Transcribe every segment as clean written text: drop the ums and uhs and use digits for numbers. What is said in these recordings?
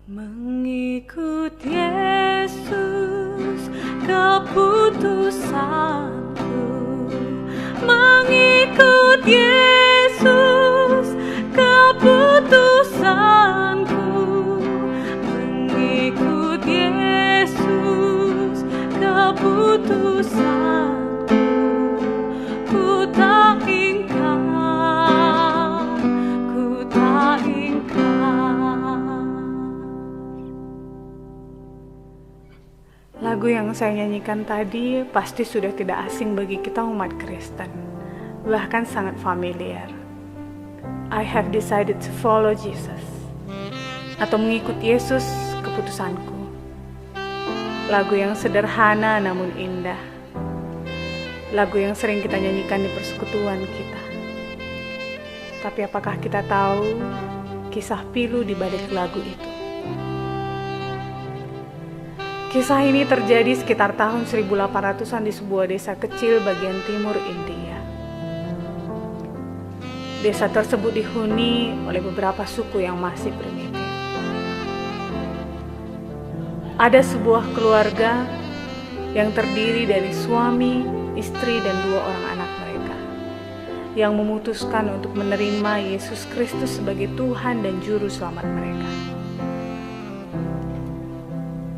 Mengikut Yesus keputusanku, mengikut Yesus keputusanku, mengikut Yesus keputusanku, ku tak ingkar, ku tak ingkar. Lagu yang saya nyanyikan tadi pasti sudah tidak asing bagi kita umat Kristen, bahkan sangat familiar. I have decided to follow Jesus, atau mengikut Yesus keputusanku. Lagu yang sederhana namun indah. Lagu yang sering kita nyanyikan di persekutuan kita. Tapi apakah kita tahu kisah pilu di balik lagu itu? Kisah ini terjadi sekitar tahun 1800-an di sebuah desa kecil bagian timur India. Desa tersebut dihuni oleh beberapa suku yang masih primitif. Ada sebuah keluarga yang terdiri dari suami, istri, dan 2 orang anak mereka yang memutuskan untuk menerima Yesus Kristus sebagai Tuhan dan Juru Selamat mereka.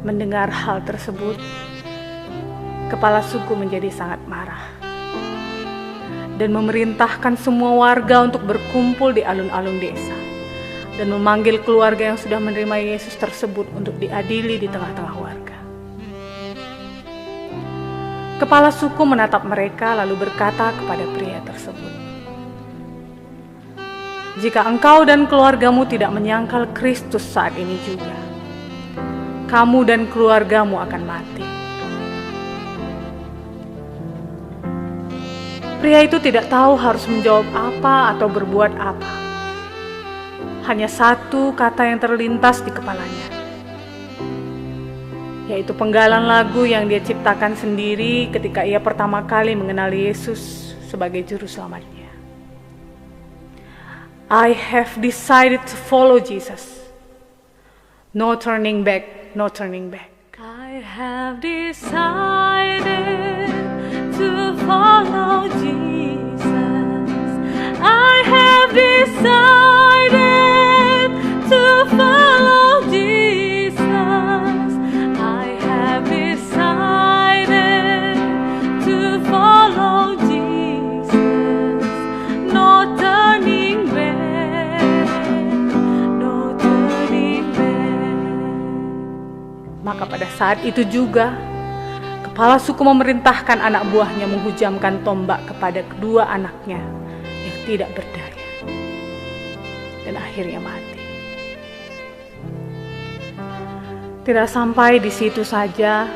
Mendengar hal tersebut, kepala suku menjadi sangat marah dan memerintahkan semua warga untuk berkumpul di alun-alun desa dan memanggil keluarga yang sudah menerima Yesus tersebut untuk diadili di tengah-tengah warga. Kepala suku menatap mereka lalu berkata kepada pria tersebut, "Jika engkau dan keluargamu tidak menyangkal Kristus saat ini juga, kamu dan keluargamu akan mati." Pria itu tidak tahu harus menjawab apa atau berbuat apa. Hanya satu kata yang terlintas di kepalanya, yaitu penggalan lagu yang dia ciptakan sendiri ketika ia pertama kali mengenal Yesus sebagai Juru Selamatnya. I have decided to follow Jesus. No turning back. No turning back. I have decided to follow Jesus. I have decided to follow Jesus. I have decided to follow Jesus. No turning back. No turning back. Maka pada saat itu juga, kepala suku memerintahkan anak buahnya menghujamkan tombak kepada kedua anaknya yang tidak berdaya, dan akhirnya mati. Tidak sampai di situ saja,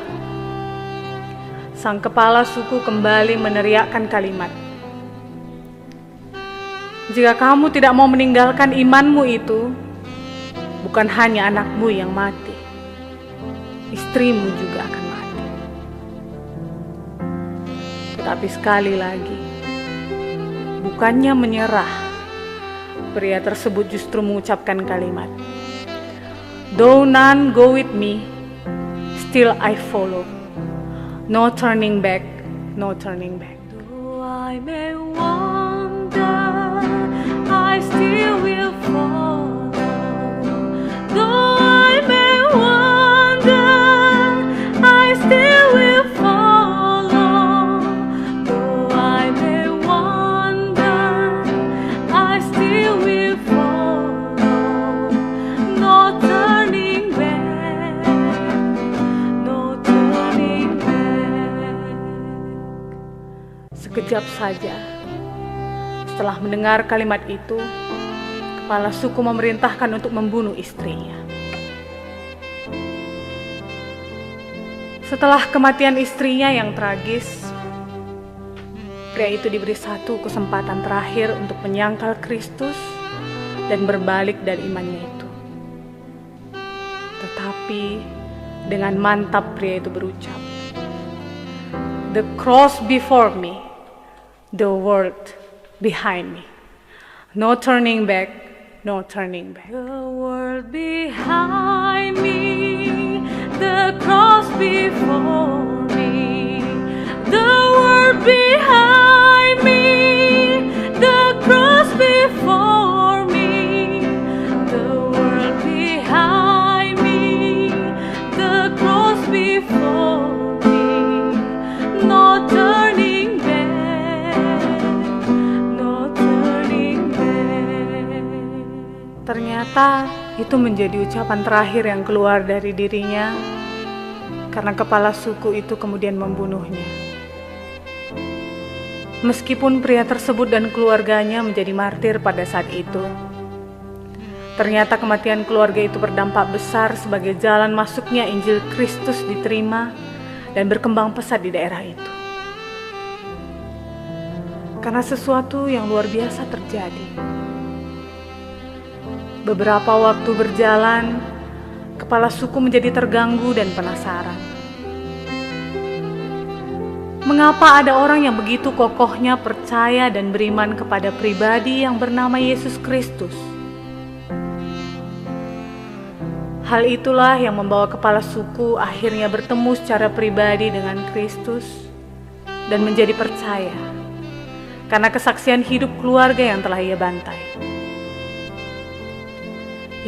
sang kepala suku kembali meneriakkan kalimat, "Jika kamu tidak mau meninggalkan imanmu itu, bukan hanya anakmu yang mati, istrimu juga akan mati." Tetapi sekali lagi, bukannya menyerah, pria tersebut justru mengucapkan kalimat, "Though none go with me, still I follow. No turning back, no turning back." Though I may wander, I still will follow. Though I may wander, I still will follow. Though I may wander, I still will follow. No turning back, no turning back. Sekejap saja, setelah mendengar kalimat itu, kepala suku memerintahkan untuk membunuh istrinya. Setelah kematian istrinya yang tragis, pria itu diberi satu kesempatan terakhir untuk menyangkal Kristus dan berbalik dari imannya itu. Tetapi dengan mantap pria itu berucap, "The cross before me, the world behind me. No turning back, no turning back. The world behind me, the cross before me, the world behind me, the cross before me, the world behind me, the cross before me, no turning back, no turning back. Ternyata itu menjadi ucapan terakhir yang keluar dari dirinya, karena kepala suku itu kemudian membunuhnya. Meskipun pria tersebut dan keluarganya menjadi martir pada saat itu, ternyata kematian keluarga itu berdampak besar sebagai jalan masuknya Injil Kristus diterima dan berkembang pesat di daerah itu. Karena sesuatu yang luar biasa terjadi. Beberapa waktu berjalan, kepala suku menjadi terganggu dan penasaran. Mengapa ada orang yang begitu kokohnya percaya dan beriman kepada pribadi yang bernama Yesus Kristus? Hal itulah yang membawa kepala suku akhirnya bertemu secara pribadi dengan Kristus dan menjadi percaya karena kesaksian hidup keluarga yang telah ia bantai.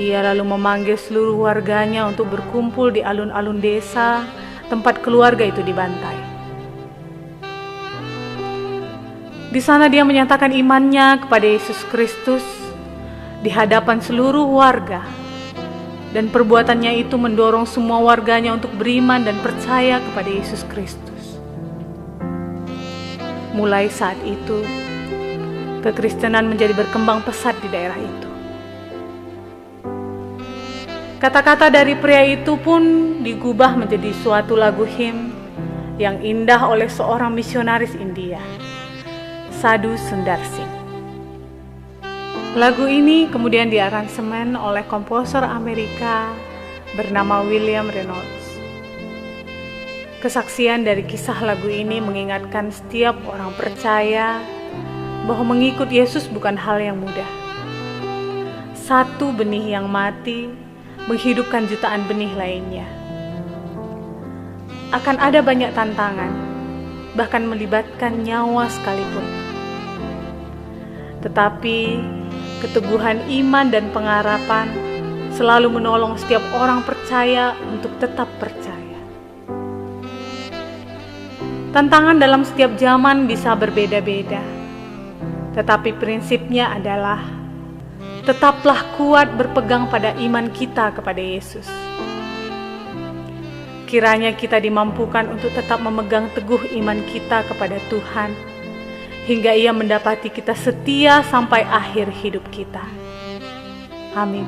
Ia lalu memanggil seluruh warganya untuk berkumpul di alun-alun desa tempat keluarga itu dibantai. Di sana dia menyatakan imannya kepada Yesus Kristus di hadapan seluruh warga, dan perbuatannya itu mendorong semua warganya untuk beriman dan percaya kepada Yesus Kristus. Mulai saat itu, kekristenan menjadi berkembang pesat di daerah itu. Kata-kata dari pria itu pun digubah menjadi suatu lagu him yang indah oleh seorang misionaris India, Sadhu Sundar Singh. Lagu ini kemudian diaransemen oleh komposer Amerika bernama William Reynolds. Kesaksian dari kisah lagu ini mengingatkan setiap orang percaya bahwa mengikut Yesus bukan hal yang mudah. Satu benih yang mati menghidupkan jutaan benih lainnya. Akan ada banyak tantangan, bahkan melibatkan nyawa sekalipun. Tetapi keteguhan iman dan pengharapan selalu menolong setiap orang percaya untuk tetap percaya. Tantangan dalam setiap zaman bisa berbeda-beda, tetapi prinsipnya adalah tetaplah kuat berpegang pada iman kita kepada Yesus. Kiranya kita dimampukan untuk tetap memegang teguh iman kita kepada Tuhan, hingga Ia mendapati kita setia sampai akhir hidup kita. Amin.